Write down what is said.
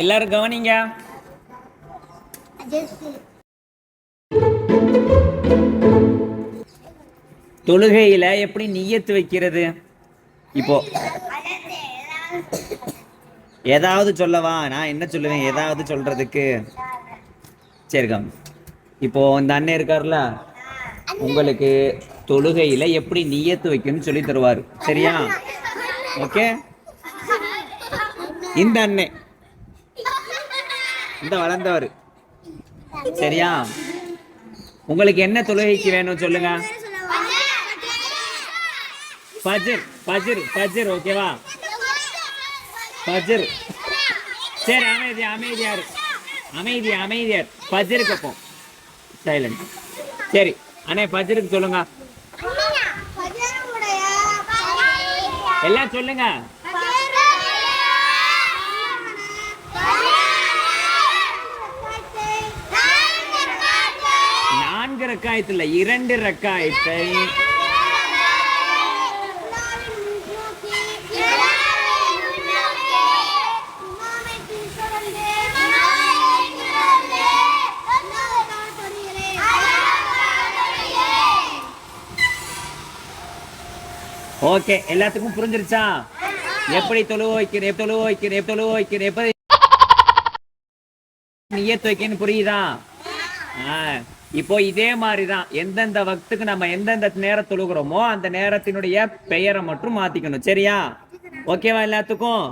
எல்லாரும் கவனிங்க. தொழுகையில எப்படி நியத்து வைக்கிறது? இப்போ ஏதாவது சொல்லவா? நான் என்ன சொல்லுவேன் ஏதாவது சொல்றதுக்கு? சரிக்கா, இப்போ இந்த அண்ணன் இருக்காருல்ல, உங்களுக்கு தொழுகையில எப்படி நியத்து வைக்கணும்னு சொல்லி தருவார். சரியா? ஓகே. இந்த அண்ணன் இந்த வளர்ந்தவர். சரியா? உங்களுக்கு என்ன தொழுகைக்கு வேணும் சொல்லுங்க. ஃபஜ்ர் ஃபஜ்ர் ஃபஜ்ர் ஓகேவா? ஃபஜ்ர். சரி, அமைதி அமைதியார் அமைதியார். ஃபஜ்ருக்கு அப்போ சைலண்ட். சரி அண்ணே, ஃபஜ்ருக்கு சொல்லுங்க. எல்லாம் சொல்லுங்க. 4 ரக்காயத்து இல்ல, 2 ரக்காயத்தை ஓகே. எல்லாத்துக்கும் புரிஞ்சிருச்சா? எப்படி தொழுவைக்கிறேன் எப்படி நியத்து வைக்கன்னு புரியுதா? இப்போ இதே மாதிரிதான் எந்தெந்த வக்துக்கு நம்ம எந்தெந்த நேரம் தொழுகிறோமோ அந்த நேரத்தினுடைய பெயரை மட்டும் மாத்திக்கணும். சரியா? ஓகேவா எல்லாத்துக்கும்?